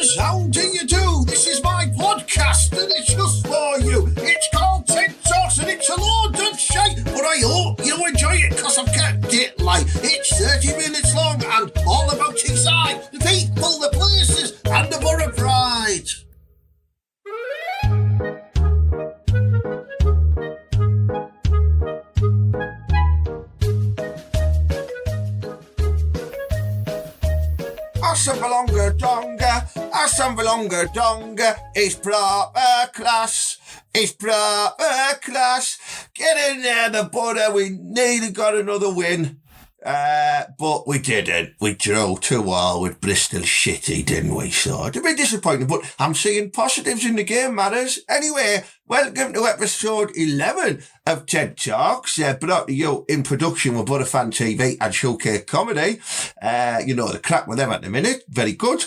Matters, how do you do? This is my podcast and it's just for you. It's called Ted Talks and it's a load of shite, but I hope you enjoy it because I've kept it light. It's 30 minutes long and all about Teesside, the people, the places and the Boro pride. Assemblonga donga, it's proper class, get in there the Boro, we nearly got another win, but we didn't, we drew 2-2 with Bristol City, didn't we? So it's a bit disappointing, but I'm seeing positives in the game, Matters. Anyway, welcome to episode 11 of Ted Talks, brought to you in production with Boro Fan TV and Shitehawk Comedy. You know the crack with them at the minute, very good.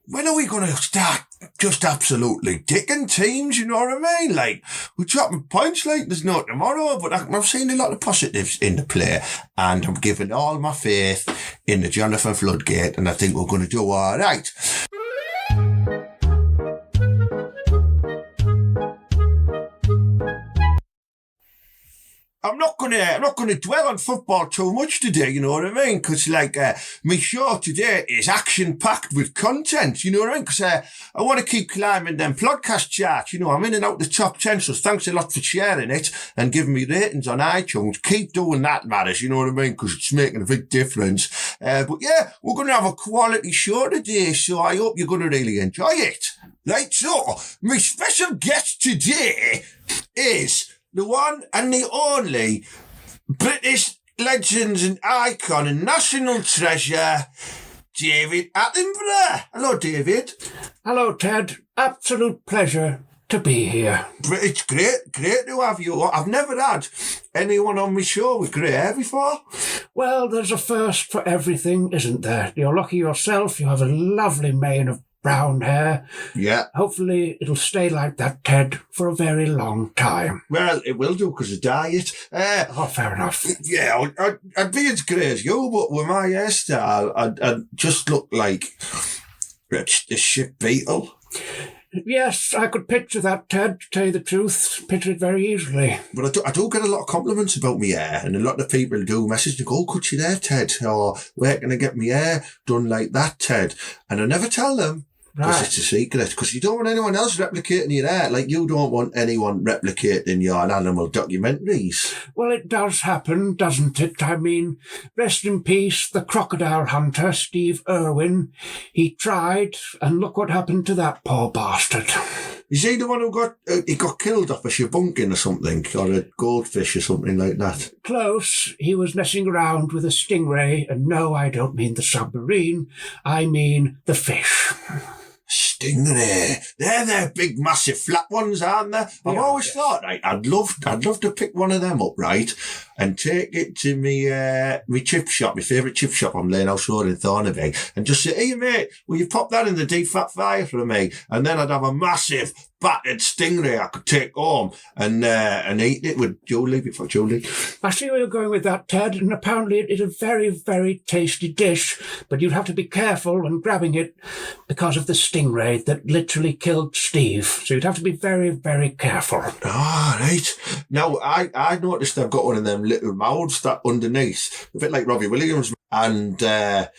When are we going to start just absolutely dicking teams, you know what I mean? Like, we're dropping points like there's no tomorrow, but I've seen a lot of positives in the play, and I'm giving all my faith in the Jonathan Floodgate, and I think we're going to do all right. I'm not gonna dwell on football too much today, you know what I mean? Because, my show today is action-packed with content, you know what I mean? Because I want to keep climbing them plodcast charts, you know, I'm in and out the top 10, so thanks a lot for sharing it and giving me ratings on iTunes. Keep doing that, Matters, you know what I mean? Because it's making a big difference. But yeah, we're going to have a quality show today, so I hope you're going to really enjoy it. Right, so, my special guest today is the one and the only British legends and icon and national treasure, David Attenboro. Hello, David. Hello, Ted. Absolute pleasure to be here. It's great to have you. I've never had anyone on my show with grey hair before. Well, there's a first for everything, isn't there? You're lucky yourself. You have a lovely mane of brown hair. Yeah. Hopefully it'll stay like that, Ted, for a very long time. Well, it will do because of diet. Fair enough. Yeah, I'd be as grey as you, but with my hairstyle, I'd just look like a shit beetle. Yes, I could picture that, Ted, to tell you the truth. Picture it very easily. But I do get a lot of compliments about my hair, and a lot of people do message me, go, cut your hair, Ted, or where can I get my hair done like that, Ted? And I never tell them. Because it's a secret. Because you don't want anyone else replicating your hair. Like you don't want anyone replicating your animal documentaries. Well, it does happen, doesn't it? I mean, rest in peace, the crocodile hunter, Steve Irwin. He tried, and look what happened to that poor bastard. Is he the one who got killed off a shabunkin or something? Or a goldfish or something like that? Close. He was messing around with a stingray. And no, I don't mean the submarine. I mean the fish. Stingray. They're big, massive, flat ones, aren't they? I've always thought, right, I'd love to pick one of them up, right, and take it to me chip shop, my favourite chip shop on Lane House Road in Thornaby, and just say, hey, mate, will you pop that in the deep fat fryer for me? And then I'd have a massive, battered stingray I could take home and eat it with Julie before Julie. I see where you're going with that, Ted, and apparently it is a very, very tasty dish, but you'd have to be careful when grabbing it because of the stingray that literally killed Steve. So you'd have to be very, very careful. Ah, right. Now, I noticed they've got one of them little mouths that underneath, a bit like Robbie Williams, and they've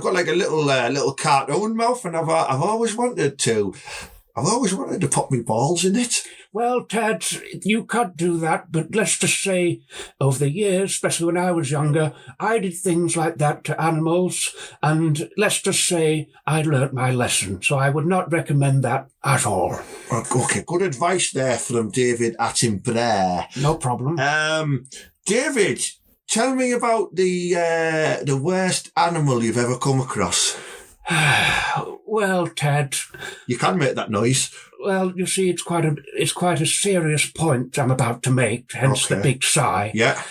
got like a little cartoon mouth, and I've always wanted to pop my balls in it. Well, Ted, you could do that, but let's just say over the years, especially when I was younger, I did things like that to animals, and let's just say I learnt my lesson, so I would not recommend that at all. Okay, good advice there from David Attenboro. No problem. David, tell me about the worst animal you've ever come across. Well, Ted, you can make that noise. Well, you see, it's quite a serious point I'm about to make, hence the big sigh. Yeah.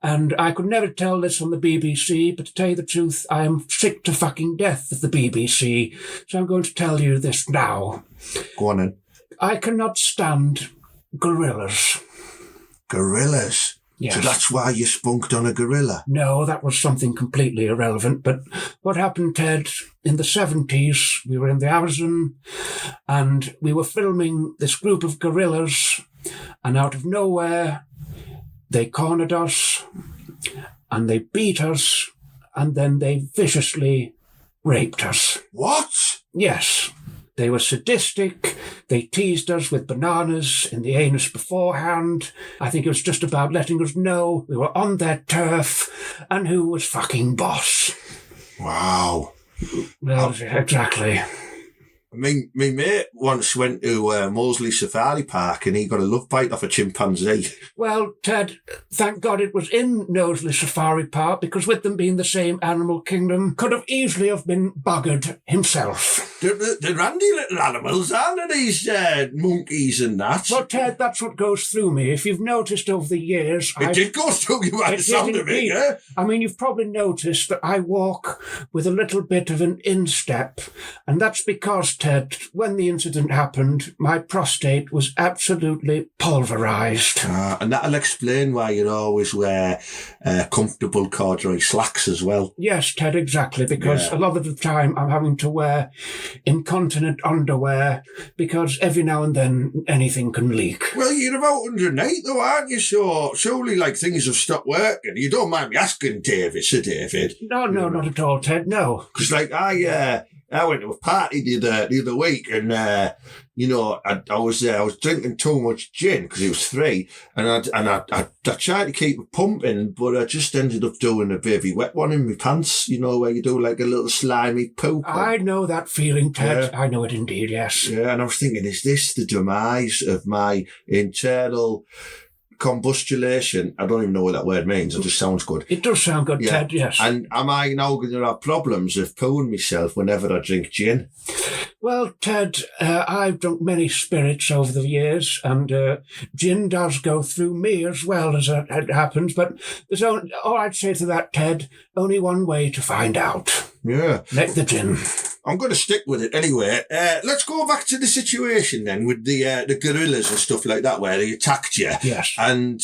And I could never tell this on the BBC, but to tell you the truth, I am sick to fucking death of the BBC, so I'm going to tell you this now. Go on then. I cannot stand gorillas. Gorillas? Yes. So that's why you spunked on a gorilla. No, that was something completely irrelevant. But what happened, Ted, in the 70s, we were in the Amazon and we were filming this group of gorillas, and out of nowhere, they cornered us and they beat us and then they viciously raped us. What? Yes. They were sadistic. They teased us with bananas in the anus beforehand. I think it was just about letting us know we were on their turf and who was fucking boss. Wow. Well, exactly. My mate once went to Moseley Safari Park and he got a love bite off a chimpanzee. Well, Ted, thank God it was in Moseley Safari Park, because with them being the same animal kingdom, could have easily have been buggered himself. They're randy little animals, aren't they, these monkeys and that? Well, Ted, that's what goes through me. If you've noticed over the years... It did go through you by the sound of it, yeah? I mean, you've probably noticed that I walk with a little bit of an instep, and that's because, Ted, when the incident happened, my prostate was absolutely pulverised. And that'll explain why you always wear comfortable corduroy slacks as well. Yes, Ted, exactly, because a lot of the time I'm having to wear incontinent underwear because every now and then anything can leak. Well, you're about 108 though, aren't you? So surely like things have stopped working. You don't mind me asking, David, Sir David? No, not at all, Ted, no. Because like I went to a party the other week and, I was drinking too much gin because it was 3 and I tried to keep it pumping, but I just ended up doing a baby wet one in my pants, where you do like a little slimy poop. I know that feeling, Ted. Yeah. I know it indeed, yes. Yeah, and I was thinking, is this the demise of my internal combustulation? I don't even know what that word means. It just sounds good. It does sound good, Ted, yes. And am I now going to have problems of pooing myself whenever I drink gin? Well, Ted, I've drunk many spirits over the years, and gin does go through me as well, as it happens, but there's all I'd say to that, Ted, only one way to find out. Yeah. Let the gin. I'm going to stick with it anyway. Let's go back to the situation then with the gorillas and stuff like that where they attacked you. Yes. And...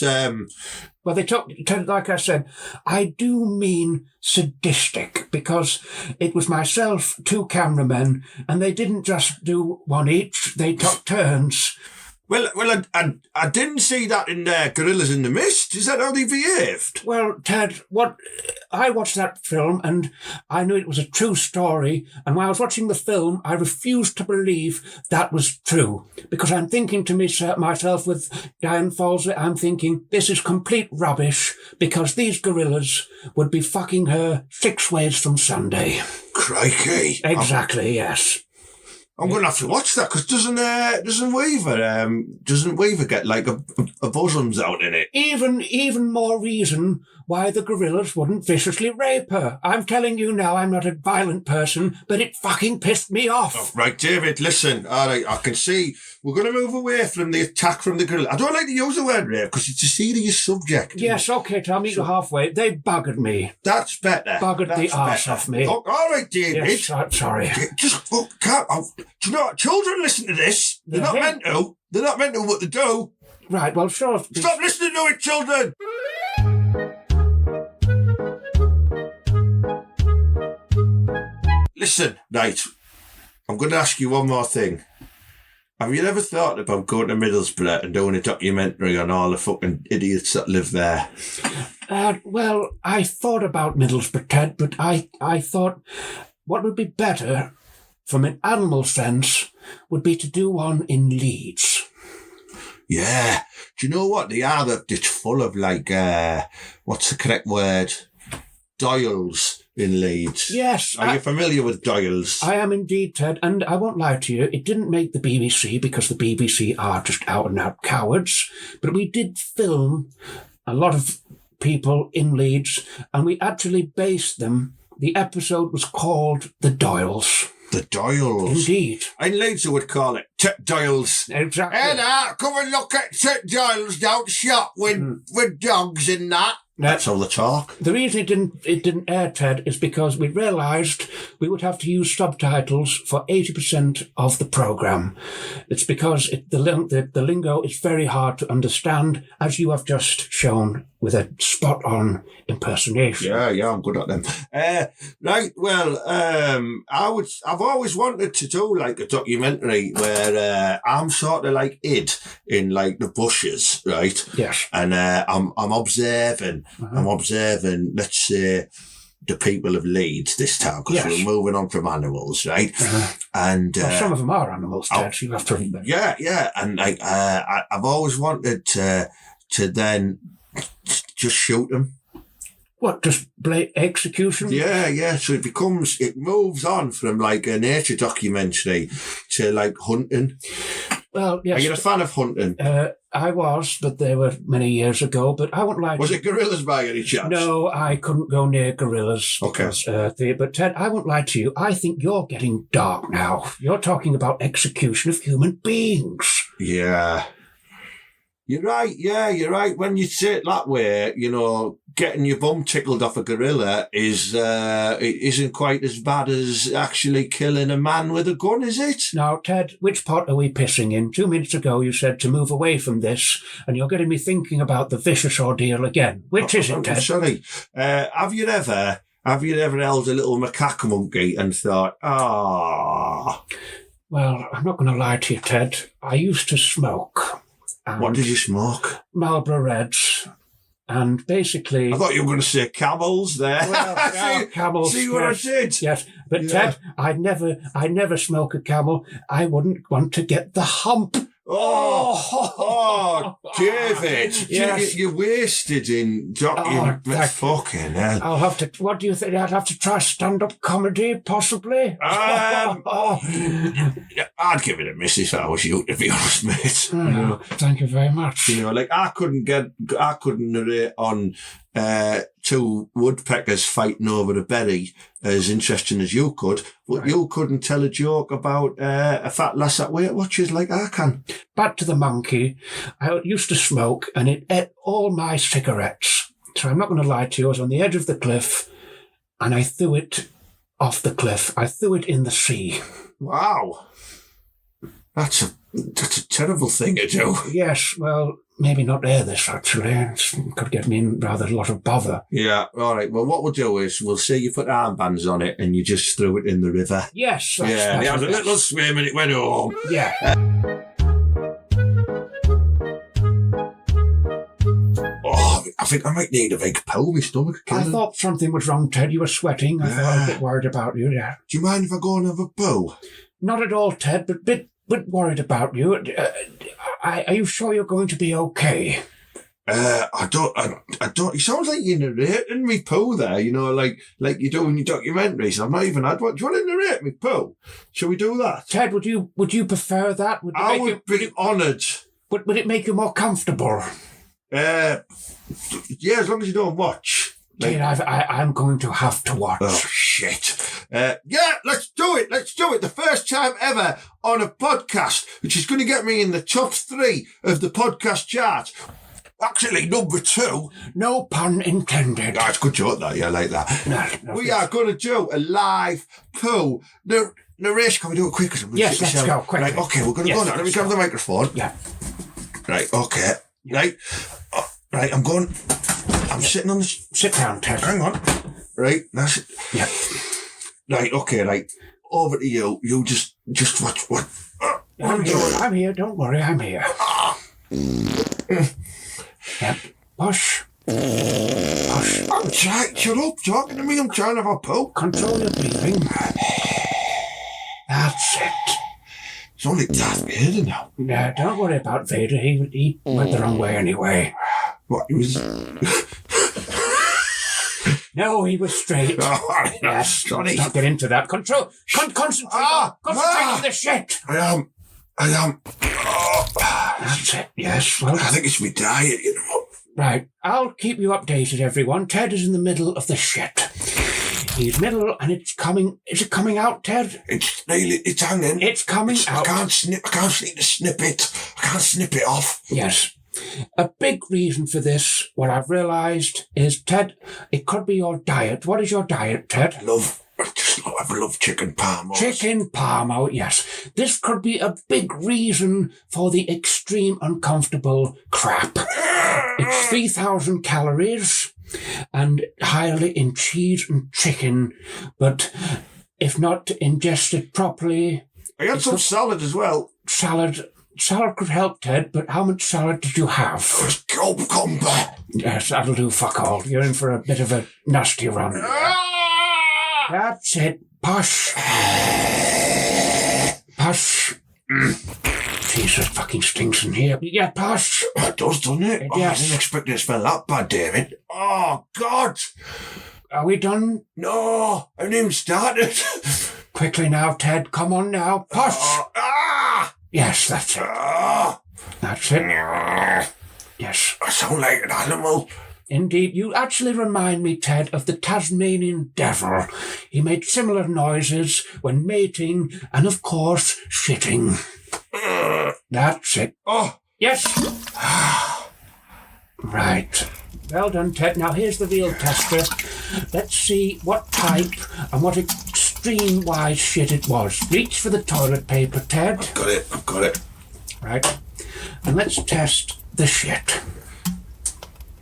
well, they took, like I said, I do mean sadistic, because it was myself, 2 cameramen, and they didn't just do one each, they took turns. Well, I didn't see that in Gorillas in the Mist. Is that how they behaved? Well, Ted, I watched that film and I knew it was a true story. And while I was watching the film, I refused to believe that was true, because I'm thinking to myself with Diane Falsey, I'm thinking this is complete rubbish, because these gorillas would be fucking her 6 ways from Sunday. Crikey! Exactly, yes. I'm going to have to watch that, because doesn't Weaver get like a bosoms out in it? Even more reason why the gorillas wouldn't viciously rape her. I'm telling you now, I'm not a violent person, but it fucking pissed me off. Oh, right, David, listen. All right, I can see we're going to move away from the attack from the gorilla. I don't like to use the word rape because it's a serious subject. Yes, okay, Tom, meet you halfway. They buggered me. That's better. Buggered the arse off me. Oh, all right, David. Yes, sorry. Just, do you know what? Children listen to this. They're not meant to. They're not meant to what they do. Right, well, sure. Stop listening to it, children. Listen, right, I'm going to ask you one more thing. Have you ever thought about going to Middlesbrough and doing a documentary on all the fucking idiots that live there? Well, I thought about Middlesbrough, Ted, but I thought what would be better from an animal sense would be to do one in Leeds. Yeah. Do you know what? They are it's full of like, what's the correct word? Doyles in Leeds. Yes. Are you familiar with Doyles? I am indeed, Ted, and I won't lie to you, it didn't make the BBC because the BBC are just out-and-out cowards, but we did film a lot of people in Leeds, and we actually based them. The episode was called The Doyles. The Doyles. Indeed. In Leeds they would call it Tit Doyles. Exactly. Hey, come and look at Tit Doyles down shop with dogs and that. That's all the talk. The reason it didn't air, Ted, is because we realised we would have to use subtitles for 80% of the programme. It's because the lingo is very hard to understand, as you have just shown with a spot-on impersonation. Yeah, I'm good at them. Right, well, I've always wanted to do like a documentary where I'm sort of like Id in like the bushes, right? Yes. And I'm observing, let's say, the people of Leeds this time, because we're moving on from animals, right? And some of them are animals, Ted, you have to remember. Yeah, and like I've always wanted to then just shoot them. What, just execution? Yeah. So it moves on from like a nature documentary to like hunting. Well, yes. Are you a fan of hunting? I was, but they were many years ago. But I won't lie. Was it gorillas by any chance? No, I couldn't go near gorillas. Okay. Because, but Ted, I won't lie to you. I think you're getting dark now. You're talking about execution of human beings. Yeah. You're right. Yeah, you're right. When you say it that way, you know, getting your bum tickled off a gorilla isn't quite as bad as actually killing a man with a gun, is it? Now, Ted, which pot are we pissing in? 2 minutes ago, you said to move away from this, and you're getting me thinking about the vicious ordeal again. Which is it, Ted? I'm sorry. Have you ever held a little macaque monkey and thought, Well, I'm not going to lie to you, Ted. I used to smoke. What did you smoke? Marlboro Reds. And basically... I thought you were going to say camels there. Well, camels. See what I did? Yes. But Ted, I'd never smoke a camel. I wouldn't want to get the hump. Oh, David, yes. you're wasted in fucking hell. I'll have to, what do you think? I'd have to try stand-up comedy, possibly? I'd give it a miss if I was you, to be honest, mate. Thank you very much. You know, like I couldn't narrate on two woodpeckers fighting over a berry as interesting as you could, but you couldn't tell a joke about a fat lass that Weight Watchers like I can. Back to the monkey. I used to smoke and it ate all my cigarettes. So I'm not going to lie to you. I was on the edge of the cliff and I threw it off the cliff. I threw it in the sea. Wow. That's a terrible thing to do. Yes, well, maybe not air this, actually. It could get me in rather a lot of bother. Yeah, all right. Well, what we'll do is we'll say you put armbands on it and you just threw it in the river. Yes. They had a little swim and it went home. Yeah. I think I might need a big pill. My stomach. I thought something was wrong, Ted. You were sweating. I thought I was a bit worried about you. Yeah. Do you mind if I go and have a poo? Not at all, Ted, but bit worried about you. Are you sure you're going to be okay? I don't. It sounds like you're narrating me poo there. You know, like you do in your documentaries. I've not even had one. Do you want to narrate me poo? Shall we do that? Ted, would you prefer that? I would be honoured. Would it make you more comfortable? Yeah, as long as you don't watch. Ted, I'm going to have to watch. Oh, shit. Let's do it. The first time ever on a podcast, which is going to get me in the top 3 of the podcast chart. Actually, number 2. No pun intended. That's a good joke, that. Yeah, I like that. No, we are going to do a live poo. Narration, can we do it quick? Yes, let's go, quick. Right, okay, we're going to go now. Let me grab the microphone. Yeah. Right, okay. Right. Right, I'm sitting on the... Sit down, Ted. Hang on. Right, that's it. Yeah. Right, okay, right. Over to you. You just watch what... I'm here, don't worry, I'm here. Yep. Push. I'm trying... Shut up, talking to me. I'm trying to have a poo. Control your breathing. That's it. It's only Darth Vader now. No, don't worry about Vader. He went the wrong way anyway. What, he was... No, he was straight. Oh, yes, sorry. Let's not get into that. Control. Concentrate. Concentrate on the shit. I am. Oh. That's it. Yes. Well, I think it's my diet, you know. Right. I'll keep you updated, everyone. Ted is in the middle of the shit. He's middle, and it's coming. Is it coming out, Ted? It's hanging. It's coming out. I can't seem to snip it. I can't snip it off. Yes. A big reason for this, what I've realised, is, Ted, it could be your diet. What is your diet, Ted? I love chicken parmo. Chicken parmo, yes. This could be a big reason for the extreme uncomfortable crap. It's 3,000 calories and highly in cheese and chicken, but if not ingested properly... I had some salad as well. Salad could help, Ted, but how much salad did you have? It was cucumber. Yes, that'll do fuck all. You're in for a bit of a nasty run. That's it. Push. Push. Jesus, fucking stinks in here. Yeah, push. It does, doesn't it? Yes. I didn't expect it to smell that bad, David. Oh, God. Are we done? No, I haven't even started. Quickly now, Ted. Come on now. Push. Yes, that's it. That's it. Yes. I sound like an animal. Indeed, you actually remind me, Ted, of the Tasmanian devil. He made similar noises when mating and, of course, shitting. That's it. Oh. Yes. Right. Well done, Ted. Now here's the real tester. Let's see what type and what extreme wise shit it was. Reach for the toilet paper, Ted. I've got it. Right. And let's test the shit.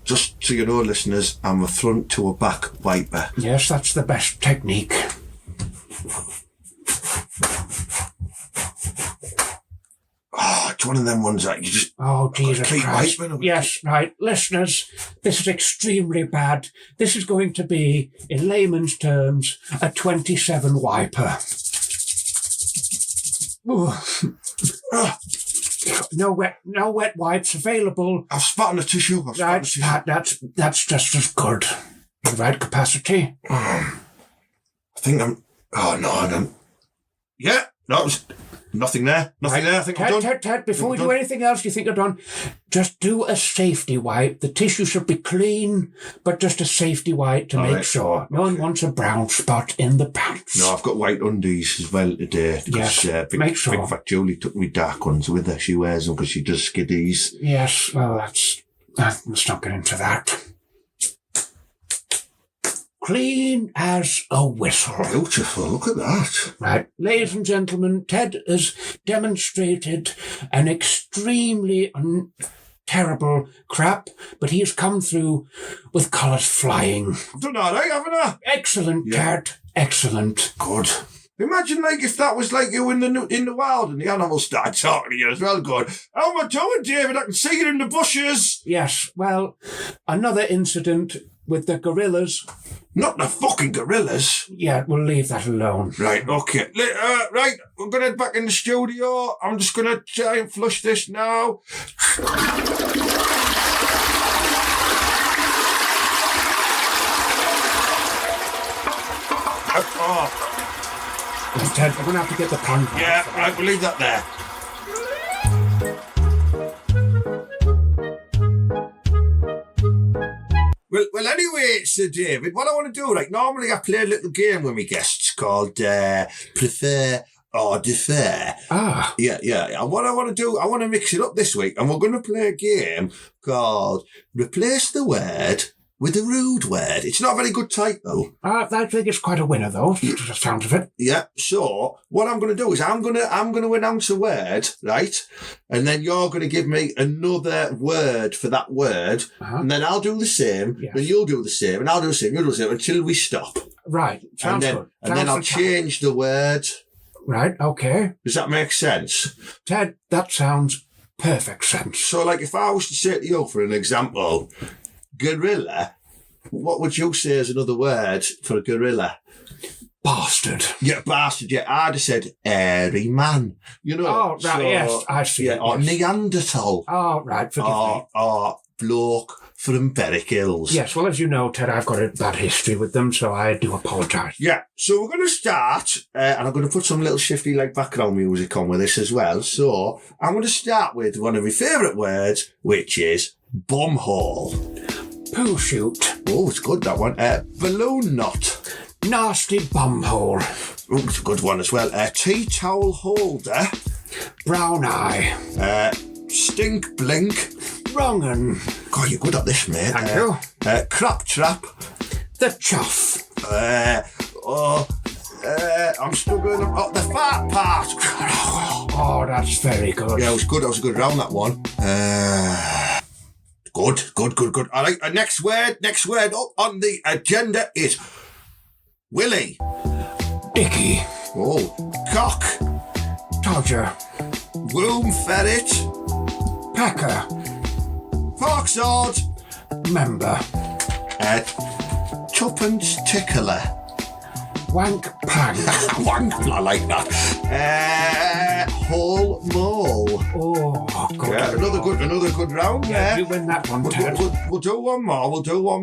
Just so you know, listeners, I'm a front to a back wiper. Yes, that's the best technique. Oh, it's one of them ones that you just... Oh, Jesus keep Christ. wiping. Yes, right. Listeners, this is extremely bad. This is going to be, in layman's terms, a 27 wiper. No wet wipes available. I've spat on the tissue. That's just as good. The right capacity. I think I'm... Oh, no, I don't... Yeah, no, it was... Nothing there. Nothing there. I think I'm done. Ted, before we do anything else you think you're done, just do a safety wipe. The tissue should be clean, but just a safety wipe to make sure. No one wants a brown spot in the pants. No, I've got white undies as well today. Yes, make sure. Big Fat Julie took me dark ones with her. She wears them because she does skiddies. Yes, well, let's not get into that. Clean as a whistle. Beautiful, look at that. Right. Ladies and gentlemen, Ted has demonstrated an extremely terrible crap, but he has come through with colours flying. I've done all right, haven't I? Excellent, Ted. Excellent. Good. Imagine if that was like you in the wild and the animals started talking to you as well, going, "How am I doing, David? I can see you in the bushes." Yes, well, another incident with the gorillas. Not the fucking gorillas. Yeah, we'll leave that alone. Right, okay. Right, we're going to head back in the studio. I'm just going to try and flush this now. Ted, we're going to have to get the pan. Yeah, right, we'll leave that there. Well, anyway, Sir David, what I want to do, normally I play a little game with my guests called Prefer or Defer. Ah. Yeah. And what I want to do, I want to mix it up this week, and we're going to play a game called Replace the Word with a Rude Word. It's not a very good title. I think it's quite a winner, though, to the sound of it. Yeah, so what I'm going to do is I'm going to announce a word, right? And then you're going to give me another word for that word. And then I'll do the same, and you'll do the same, and I'll do the same, you'll do the same, until we stop. Right, sounds good. And then I'll change the word. Right, okay. Does that make sense? Ted, that sounds perfect sense. So, if I was to say to you, for an example, gorilla, what would you say is another word for a gorilla? Bastard. Yeah, bastard, yeah. I'd have said airy man. You know? Oh, right, so, yes, I see. Yeah, or Neanderthal. Oh, right, forgive me. Or bloke from Berwick Hills. Yes, well, as you know, Ted, I've got a bad history with them, so I do apologise. Yeah, so we're going to start, and I'm going to put some little shifty background music on with this as well. So I'm going to start with one of my favourite words, which is bumhole. Poo shoot. Oh, it's good, that one. Balloon knot. Nasty bumhole. Oh, it's a good one as well. Tea towel holder. Brown eye. Stink blink. Wrong un. God, you're good at this, mate. Thank you. Crap trap. The chuff. I'm struggling. Oh, the fart part. Oh, that's very good. Yeah, it was good. I was a good round, that one. Good. All right, next word up on the agenda is Willie. Dicky. Oh, cock. Todger. Womb ferret. Packer. Fork sword. Member. Tuppence tickler. Wank plank. Wank, I like that. Whole mole. Oh, good. Yeah, another good round. Yeah, you win that one, Ted. We'll do one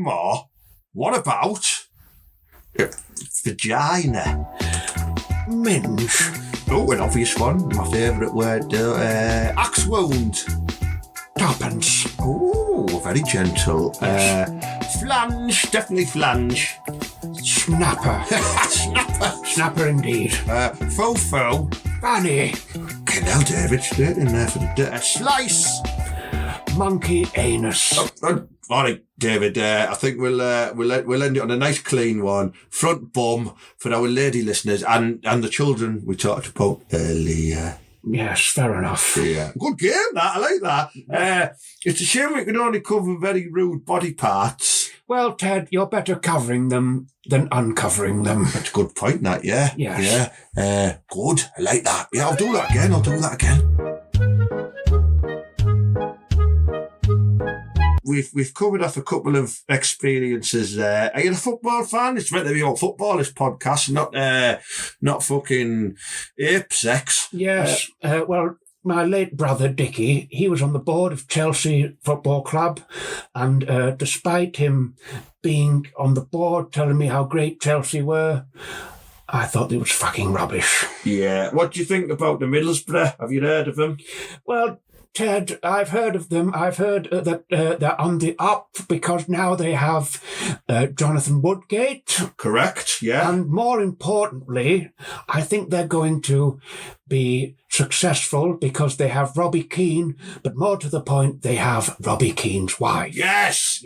more. What about vagina? Minge. Oh, an obvious one. My favourite word. Axe wound. Tuppence. Oh, very gentle. Yes. Flange, definitely flange. Snapper. Snapper indeed. Fofo. Fanny. Okay, now David, straight in there for the slice. Monkey anus. All right, David. I think we'll end it on a nice clean one. Front bum for our lady listeners and the children we talked about earlier. Yes, fair enough. Yeah, good game. That I like that. It's a shame we can only cover very rude body parts. Well, Ted, you're better covering them than uncovering them. That's a good point. That yeah. Yes. Yeah. Good. I like that. Yeah, I'll do that again. We've covered off a couple of experiences there. Are you a football fan? It's meant to be all football, this podcast, not fucking ape sex. Yes. Well, my late brother, Dickie, he was on the board of Chelsea Football Club. And despite him being on the board telling me how great Chelsea were, I thought they was fucking rubbish. Yeah. What do you think about the Middlesbrough? Have you heard of them? Well, Ted, I've heard of them. I've heard that they're on the up because now they have Jonathan Woodgate. Correct, yeah. And more importantly, I think they're going to be successful because they have Robbie Keane, but more to the point, they have Robbie Keane's wife. Yes.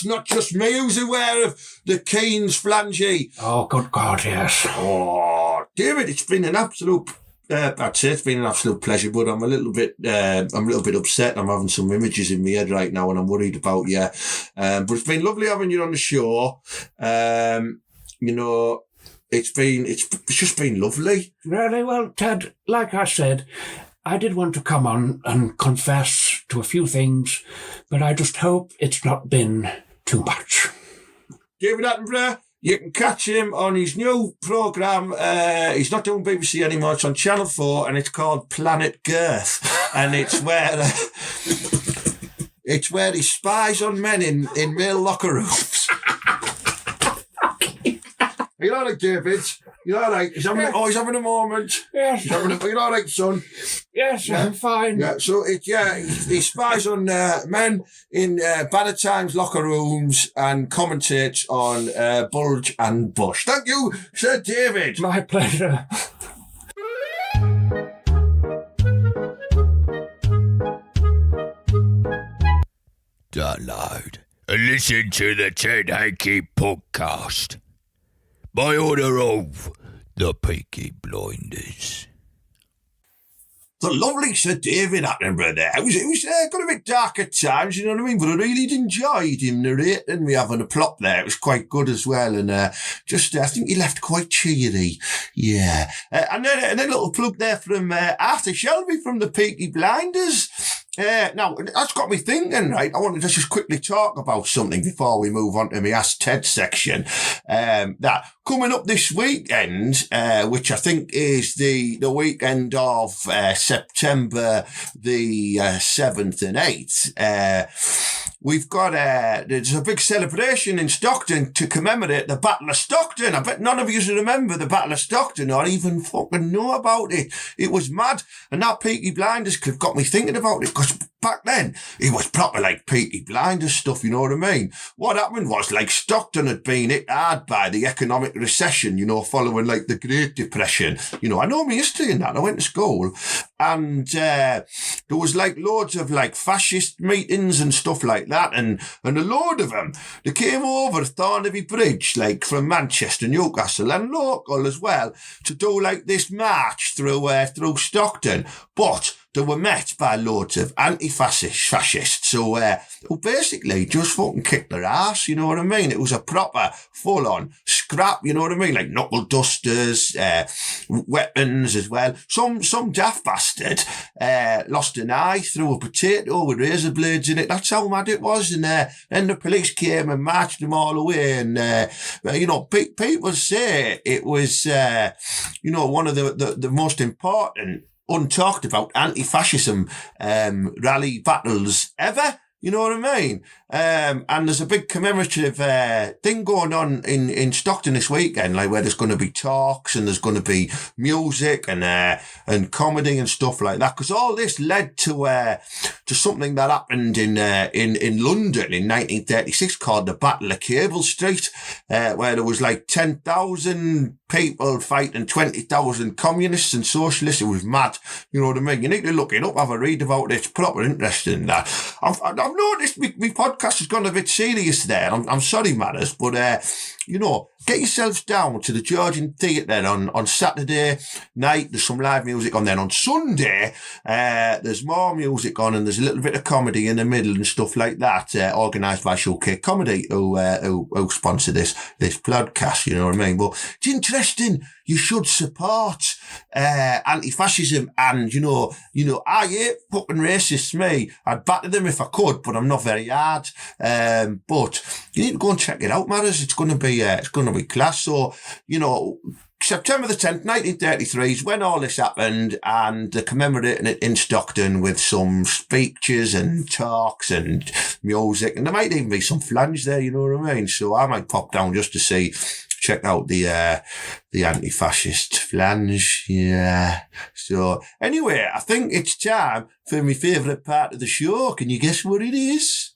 Not just me who's aware of the Keane's flangey. Oh, good God, yes. Oh, David, it's been an absolute... I'd say it's been an absolute pleasure, but I'm a little bit upset. I'm having some images in my head right now, and I'm worried about you. But it's been lovely having you on the show. It's just been lovely. Really? Well, Ted, like I said, I did want to come on and confess to a few things, but I just hope it's not been too much. David Attenboro. You can catch him on his new programme. He's not doing BBC anymore. It's on Channel 4 and it's called Planet Girth. And it's where he spies on men in male locker rooms. You all right, David? You all right? He's having a moment. Yes. You all right, son? Yes, yeah. I'm fine. Yeah, so he spies on men in Banner Times locker rooms and commentates on Bulge and Bush. Thank you, Sir David. My pleasure. Download and listen to the Ted Hanky Podcast by order of the Peaky Blinders. The lovely Sir David Attenborough there. It was got a bit dark at times, you know what I mean? But I really enjoyed him narrating me having a plop there. It was quite good as well. And I think he left quite cheery. Yeah. And then a little plug there from Arthur Shelby from the Peaky Blinders. Now, that's got me thinking, right? I wanted to just quickly talk about something before we move on to my Ask Ted section. That coming up this weekend, which I think is the weekend of September the 7th and 8th, we've got there's a big celebration in Stockton to commemorate the Battle of Stockton. I bet none of you remember the Battle of Stockton or even fucking know about it. It was mad. And that Peaky Blinders clip got me thinking about it because back then it was proper like Peaky Blinders stuff, you know what I mean? What happened was like Stockton had been hit hard by the economic recession, you know, following like the Great Depression. You know, I know my history in that. I went to school and there was like loads of like fascist meetings and stuff like that, and a load of them, they came over Thornaby Bridge, like from Manchester, Newcastle and local as well, to do like this march through Stockton. But they were met by loads of fascists who basically just fucking kicked their ass, you know what I mean? It was a proper full-on scrap, you know what I mean? Like knuckle dusters, weapons as well. Some daft bastard lost an eye through a potato with razor blades in it. That's how mad it was. And then the police came and marched them all away. And, you know, people say it was, you know, one of the most important untalked about anti-fascism rally battles ever. You know what I mean? And there's a big commemorative thing going on in Stockton this weekend, like where there's going to be talks and there's going to be music and comedy and stuff like that. Because all this led to something that happened in London in 1936 called the Battle of Cable Street, where there was like 10,000 people fighting 20,000 communists and socialists. It was mad. You know what I mean? You need to look it up, have a read about it. It's proper interesting. That I've noticed my podcast has gone a bit serious there. I'm sorry, Matters, but you know, get yourselves down to the Georgian Theatre on Saturday night. There's some live music on. Then on Sunday, there's more music on, and there's a little bit of comedy in the middle and stuff like that, organised by Showcase Comedy, who sponsor this plodcast, you know what I mean? But it's interesting. You should support anti-fascism, and you know, I hate fucking racists, me. I'd batter them if I could, but I'm not very hard. But you need to go and check it out, Matters. It's going to be class. So, you know, September the 10th, 1933 is when all this happened, and they're commemorating it in Stockton with some speeches and talks and music, and there might even be some flange there, you know what I mean? So I might pop down just to check out the anti-fascist flange. Yeah. So anyway, I think it's time for my favourite part of the show. Can you guess what it is?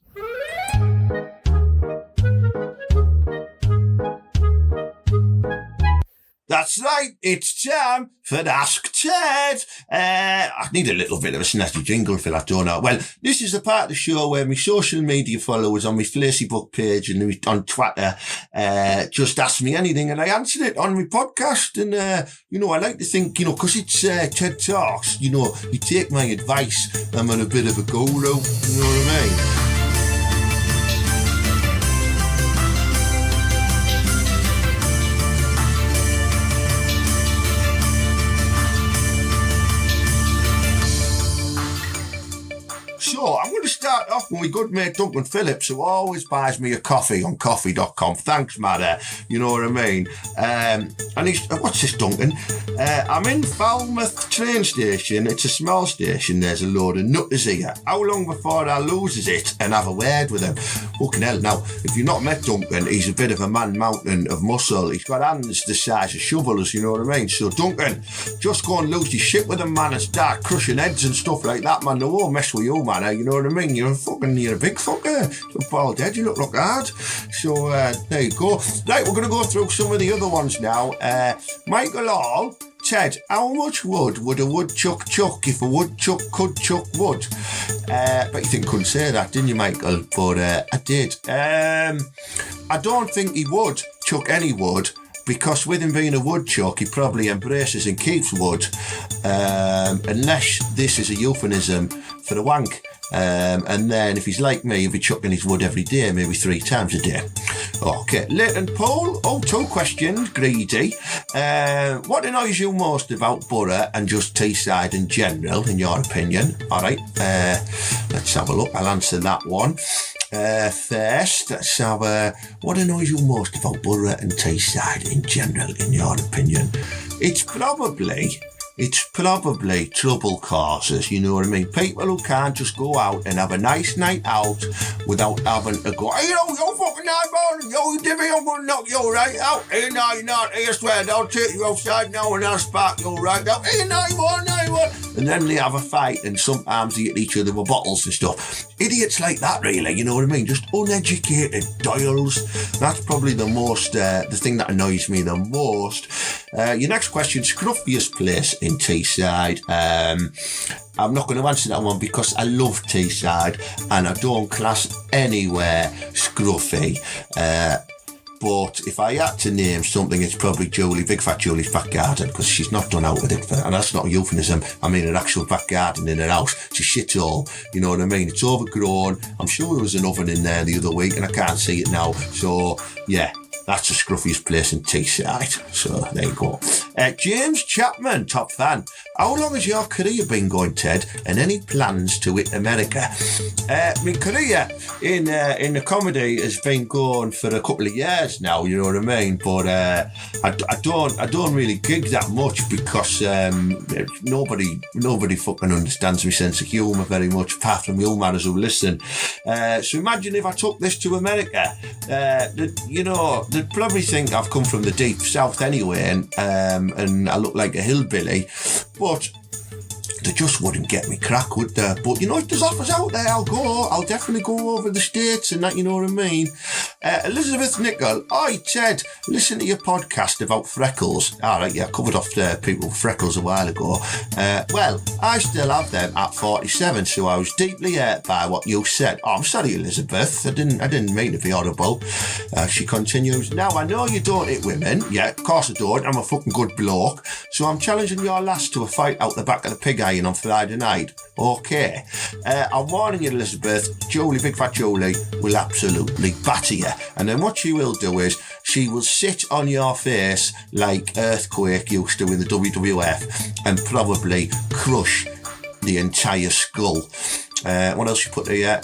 That's right, it's time for Ask Ted. I need a little bit of a snazzy jingle for that, don't I? Well, this is the part of the show where my social media followers on my Facebook page and on Twitter just ask me anything, and I answer it on my podcast. And, you know, I like to think, you know, because it's Ted Talks, you know, you take my advice. I'm on a bit of a guru, you know what I mean? So I'm going to start off with my good mate Duncan Phillips, who always buys me a coffee on coffee.com. Thanks, Matt. You know what I mean? And he's, what's this, Duncan? I'm in Falmouth train station. It's a small station. There's a load of nutters here. How long before I loses it and have a word with him? Fucking hell. Now, if you've not met Duncan, he's a bit of a man mountain of muscle. He's got hands the size of shovels, you know what I mean? So, Duncan, just go and lose your shit with him, man, and start crushing heads and stuff like that, man. They won't mess with you, man. You know what I mean? You're a big fucker. You're bald head, you look hard. So, there you go. Right, we're going to go through some of the other ones now. Michael Hall, Ted, how much wood would a woodchuck chuck if a woodchuck could chuck wood? But you think couldn't say that, didn't you, Michael? But I did. I don't think he would chuck any wood, because with him being a woodchuck, he probably embraces and keeps wood, unless this is a euphemism for a wank. And then if he's like me, he'll be chucking his wood every day, maybe 3 times a day. Okay, Leighton Paul, 2 questions, greedy. What annoys you most about Boro and just Teesside in general, in your opinion? All right, let's have a look. I'll answer that one. First, let's have what annoys you most about Boro and Teesside in general, in your opinion? It's probably trouble causers, you know what I mean? People who can't just go out and have a nice night out without having to go, hey, yo fucking nine, yo, you divvy, I'm going to knock you right out. Hey, no, you're not, I swear, I'll take you outside now and I'll spark you right out. Hey, no, you won't. And then they have a fight, and sometimes they hit each other with bottles and stuff. Idiots like that, really, you know what I mean? Just uneducated doyles. That's probably the most, the thing that annoys me the most. Your next question, scruffiest place in Teesside. I'm not going to answer that one because I love Teesside and I don't class anywhere scruffy. but if I had to name something, it's probably Big Fat Julie's back garden, because she's not done out with it, and that's not a euphemism. I mean an actual back garden in her house. It's a shithole, you know what I mean? It's overgrown. I'm sure there was an oven in there the other week, and I can't see it now. So, yeah. That's the scruffiest place in Teesside. So, there you go. James Chapman, top fan. How long has your career been going, Ted? And any plans to hit America? My career in the comedy has been going for a couple of years now, you know what I mean? But I don't really gig that much, because nobody fucking understands my sense of humour very much, apart from you matters who listen. So imagine if I took this to America. They'd probably think I've come from the deep south anyway, and I look like a hillbilly, but they just wouldn't get me crack, would they? But, if there's offers out there, I'll definitely go over the States and that, you know what I mean? Elizabeth Nicol, hi Ted, listen to your podcast about freckles. All right, yeah, I covered off people with freckles a while ago. Well, I still have them at 47, so I was deeply hurt by what you said. Oh, I'm sorry, Elizabeth, I didn't mean to be horrible. She continues, now I know you don't hit women. Yeah, of course I don't, I'm a fucking good bloke. So I'm challenging your lass to a fight out the back of the pig iron on Friday night. Okay. I'm warning you, Elizabeth, Big Fat Julie will absolutely batter you. And then what she will do is she will sit on your face like Earthquake used to in the WWF and probably crush the entire skull. What else you put here?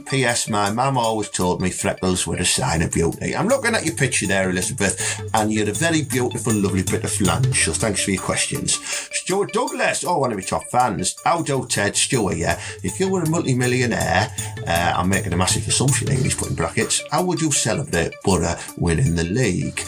P.S. My mum always told me freckles were a sign of beauty. I'm looking at your picture there, Elizabeth, and you're a very beautiful, lovely bit of flange. So thanks for your questions. Stuart Douglas, one of my top fans. How do Ted? Stuart, yeah. If you were a multi-millionaire, I'm making a massive assumption here, he's putting brackets, how would you celebrate Boro winning the league?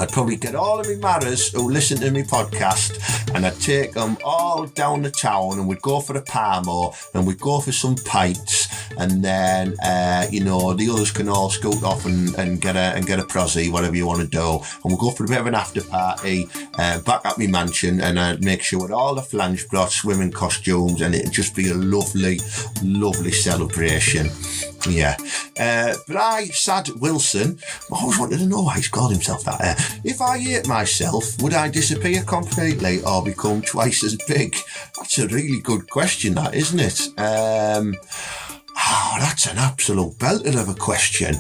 I'd probably get all of my marrows who listen to my podcast, and I'd take them all down the town, and we'd go for a parmo, and we'd go for some pints, and then the others can all scoot off and get a prosy, whatever you want to do, and we'll go for a bit of an after party back at my mansion, and I'd make sure with all the flange brought swimming costumes, and it'd just be a lovely, lovely celebration. Yeah. Bry Sad Wilson, I always wanted to know why he's called himself that. If I ate myself, would I disappear completely or become twice as big? That's a really good question, that, isn't it? That's an absolute belter of a question.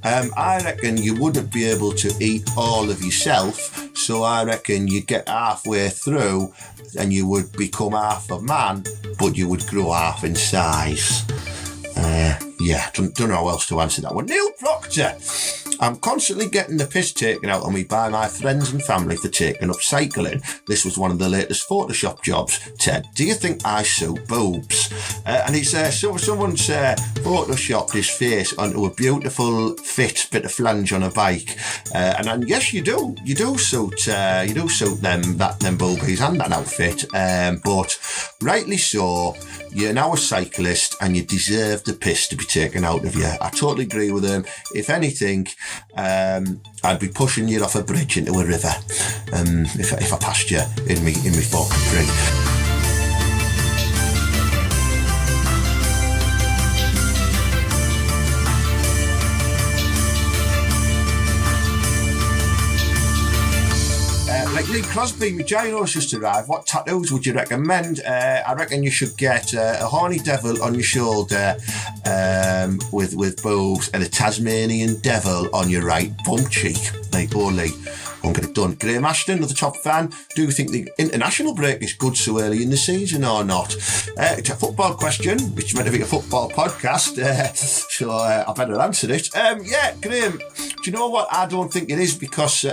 I reckon you wouldn't be able to eat all of yourself, so I reckon you get halfway through and you would become half a man, but you would grow half in size. Don't know how else to answer that one. Neil Proctor, I'm constantly getting the piss taken out of me by my friends and family for taking up cycling. This was one of the latest Photoshop jobs. Ted, do you think I sew boobs? And it's someone's photoshopped his face onto a beautiful fit bit of flange on a bike. And yes, you do suit them boobies and that outfit. But rightly so. You're now a cyclist and you deserve the piss to be taken out of you. I totally agree with him. If anything, I'd be pushing you off a bridge into a river if I passed you in me fork and drink. Lee Crosby, my gyno's just arrived. What tattoos would you recommend? I reckon you should get a horny devil on your shoulder with boobs and a Tasmanian devil on your right bum cheek. Like, Lee, won't get it done. Graham Ashton, another top fan. Do you think the international break is good so early in the season or not? It's a football question, which is meant to be a football podcast, so I better answer it. Graham, do you know what? I don't think it is because,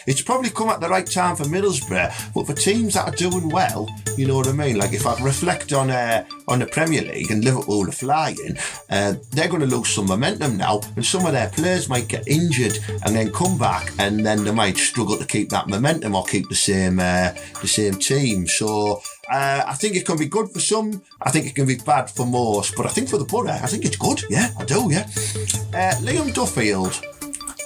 it's probably come at the right time for Middlesbrough, but for teams that are doing well, you know what I mean? Like, if I reflect on the Premier League and Liverpool are flying, they're going to lose some momentum now, and some of their players might get injured and then come back, and then they might struggle to keep that momentum or keep the same team. So I think it can be good for some. I think it can be bad for most. But I think for the Boro, I think it's good. Yeah, I do. Yeah. Liam Duffield.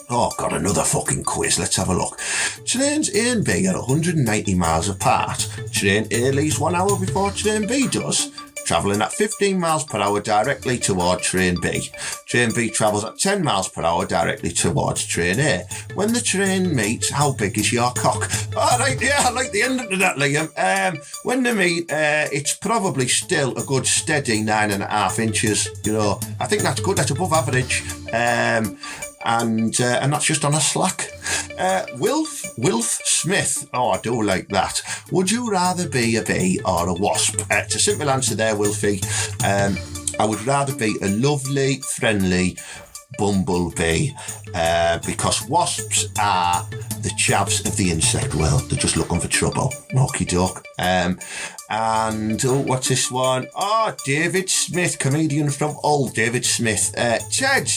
Oh, God, another fucking quiz. Let's have a look. Trains A and B are 190 miles apart. Train A leaves 1 hour before train B does. travelling at 15 miles per hour directly toward train B. Train B travels at 10 miles per hour directly towards train A. When the train meets, how big is your cock? All right, yeah, I like the ending to that, Liam. When they meet, it's probably still a good steady 9.5 inches. You know, I think that's good. That's above average. And that's just on a slack. Wilf Smith. Oh, I do like that. Would you rather be a bee or a wasp? It's a simple answer there, Wilfie. I would rather be a lovely, friendly bumblebee because wasps are the chavs of the insect world. They're just looking for trouble. Okie doke. And what's this one? Oh, David Smith, comedian from Old David Smith. Ted,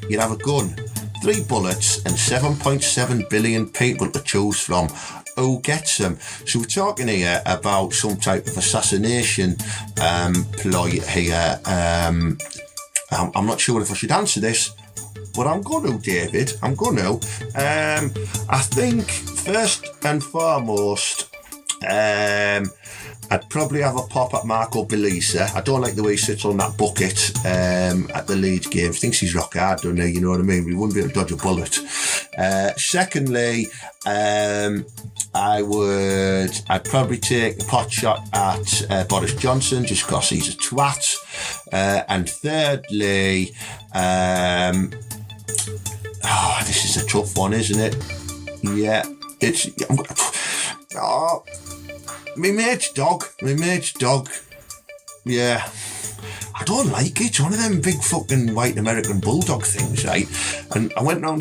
you have a gun, 3 bullets and 7.7 billion people to choose from. Who gets them? So we're talking here about some type of assassination ploy here. I'm not sure if I should answer this, but I'm going to, David. I'm going to. I think first and foremost, I'd probably have a pop at Marco Belisa. I don't like the way he sits on that bucket at the Leeds games. Thinks he's rock hard, doesn't he? You know what I mean? We wouldn't be able to dodge a bullet. Secondly, I'd probably take a pot shot at Boris Johnson just because he's a twat. And thirdly, this is a tough one, isn't it? Yeah, it's. My mate's dog. Yeah. I don't like it. It's one of them big fucking white American bulldog things, right? And I went round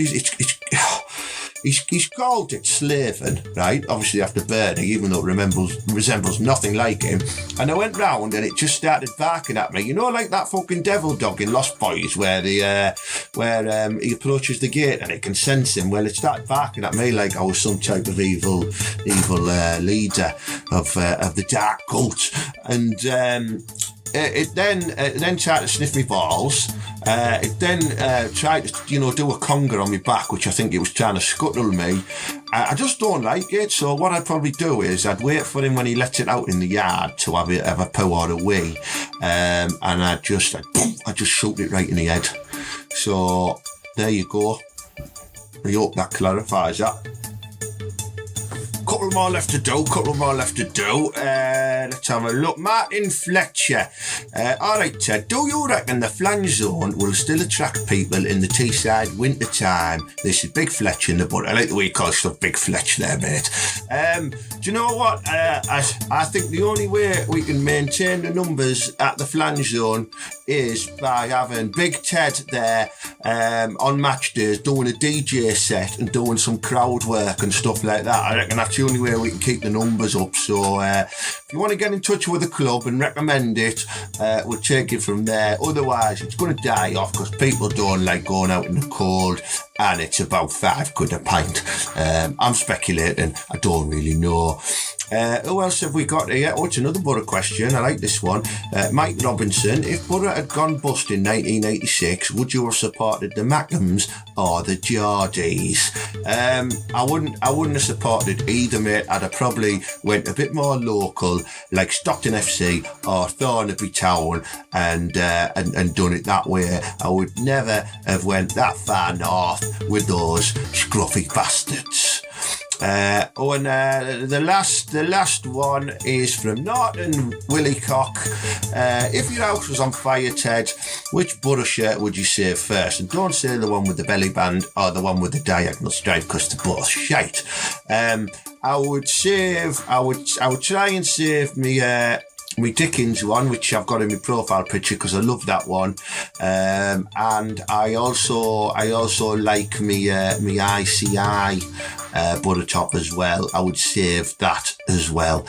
he's called it slaving, right? Obviously after Bernie, even though it resembles nothing like him. And I went round and it just started barking at me. You know, like that fucking devil dog in Lost Boys where he approaches the gate and it can sense him. Well, it started barking at me like I was some type of evil leader of the dark cult. And it then tried to sniff me balls. It then tried to, do a conga on my back, which I think it was trying to scuttle me. I just don't like it. So what I'd probably do is I'd wait for him when he lets it out in the yard to have a poo or a wee, and I'd just shoot it right in the head. So there you go. I hope that clarifies that. Couple more left to do. Let's have a look. Martin Fletcher. All right, Ted, do you reckon the flange zone will still attract people in the Teesside winter time? This is Big Fletch in the butt. I like the way you call stuff Big Fletch there, mate. Do you know what? I think the only way we can maintain the numbers at the flange zone is by having Big Ted there on match days doing a DJ set and doing some crowd work and stuff like that. I reckon that's the only way we can keep the numbers up. So if you want to get in touch with the club and recommend it, we'll take it from there. Otherwise, it's going to die off because people don't like going out in the cold and it's about £5 a pint. I'm speculating. I don't really know. Who else have we got here? Oh, it's another Boro question. I like this one. Mike Robinson. If Boro had gone bust in 1986, would you have supported the Mackhams or the Geordies? I wouldn't have supported either, mate. I'd have probably went a bit more local, like Stockton FC or Thornaby Town, and done it that way. I would never have went that far north with those scruffy bastards. The last one is from Norton Willycock. If your house was on fire, Ted, which Boro shirt would you save first? And don't say the one with the belly band or the one with the diagonal stripe because they're both shite. I would try and save me my Dickens one, which I've got in my profile picture because I love that one, and I also like me ICI Boro top as well. I would save that as well.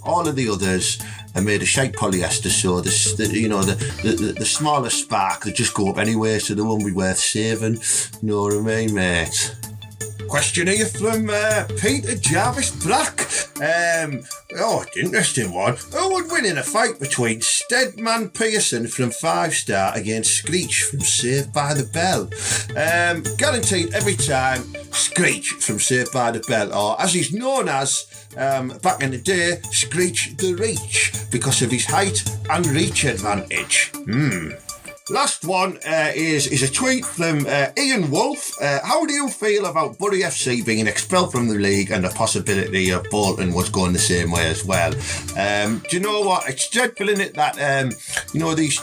All of the others are made of shite polyester, so the smaller spark they just go up anyway, so they won't be worth saving. You know what I mean, mate? Question here from Peter Jarvis Black. Interesting one. Who would win in a fight between Steadman Pearson from 5 Star against Screech from Saved by the Bell? Guaranteed every time, Screech from Saved by the Bell, or as he's known as back in the day, Screech the Reach, because of his height and reach advantage. Last one is a tweet from Ian Wolfe. How do you feel about Bury FC being expelled from the league and the possibility of Bolton was going the same way as well? Do you know what? It's dreadful, isn't it, that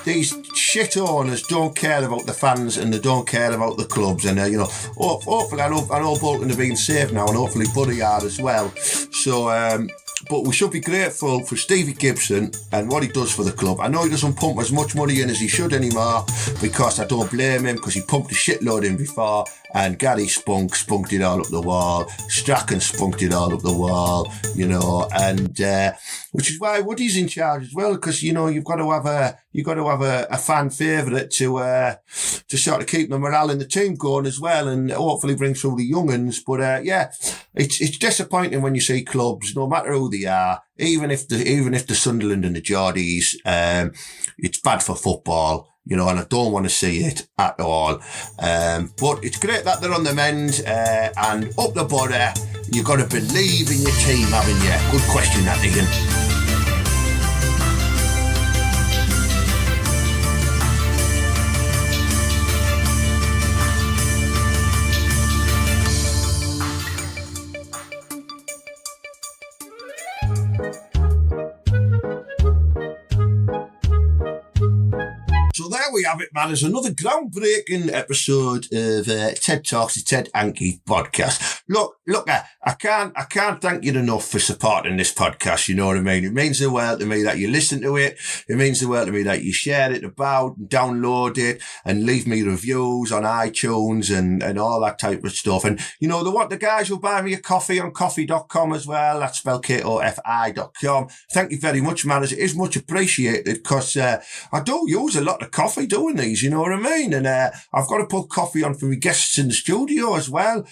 these shit owners don't care about the fans and they don't care about the clubs, and hopefully I know Bolton are being saved now, and hopefully Bury are as well. So. But we should be grateful for Stevie Gibson and what he does for the club. I know he doesn't pump as much money in as he should anymore, because I don't blame him, because he pumped a shitload in before, and Gary spunked it all up the wall. Strachan spunked it all up the wall, and which is why Woody's in charge as well, because you've got to have a fan favourite to sort of keep the morale in the team going as well, and hopefully bring through the young uns. But it's disappointing when you see clubs, no matter who they are, even if the Sunderland and the Geordies, it's bad for football. And I don't want to see it at all. But it's great that they're on the mend, and up the border, you've got to believe in your team, haven't you? Good question, that, Ian. So there we have it, man. It's another groundbreaking episode of Ted Talks, the Ted Hanky Podcast. Look, I can't thank you enough for supporting this podcast, you know what I mean? It means the world to me that you listen to it. It means the world to me that you share it about, and download it, and leave me reviews on iTunes and all that type of stuff. And, the guys who buy me a coffee on coffee.com as well. That's spelled KOFI.com. Thank you very much, man. It is much appreciated, because I do use a lot of coffee doing these, you know what I mean? And I've got to put coffee on for my guests in the studio as well.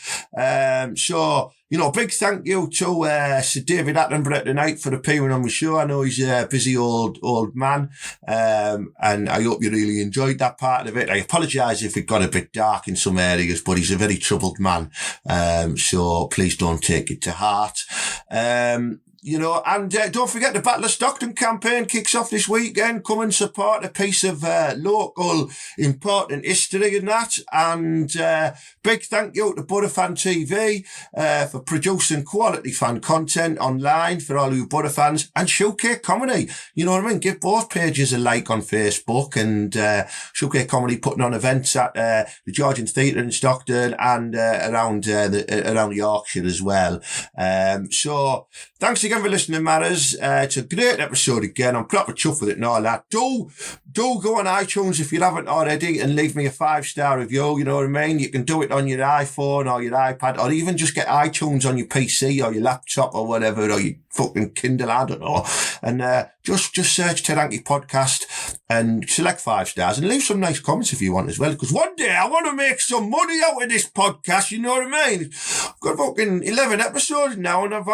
So, big thank you to Sir David Attenboro tonight for appearing on my show. I know he's a busy old man, and I hope you really enjoyed that part of it. I apologise if it got a bit dark in some areas, but he's a very troubled man, so please don't take it to heart. And don't forget the Battle of Stockton campaign kicks off this weekend. Come and support a piece of local important history in that. And big thank you to Boro Fan TV for producing quality fan content online for all you Boro fans, and Shitehawk Comedy. You know what I mean? Give both pages a like on Facebook, and Shitehawk Comedy putting on events at the Georgian Theatre in Stockton and around Yorkshire as well. So thanks again for listening, matters. It's a great episode again. I'm proper chuffed with it and all that. Do go on iTunes if you haven't already and leave me a 5-star review, you know what I mean? You can do it on your iPhone or your iPad, or even just get iTunes on your PC or your laptop or whatever, or your fucking Kindle, I don't know. And just search Ted Hanky Podcast and select 5 stars and leave some nice comments if you want as well, because one day I want to make some money out of this podcast, you know what I mean? I've got fucking 11 episodes now, and I've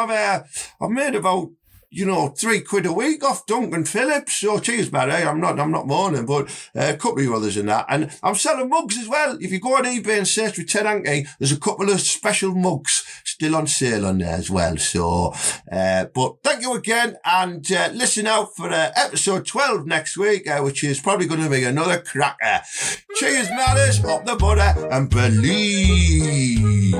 made about £3 a week off Duncan Phillips. So cheers, man. I'm not mourning, but a couple of others in that. And I'm selling mugs as well. If you go on eBay and search for Ted Hanky, there's a couple of special mugs still on sale on there as well. So, but thank you again, and listen out for episode 12 next week, which is probably going to be another cracker. Cheers, matters. Up the butter and believe.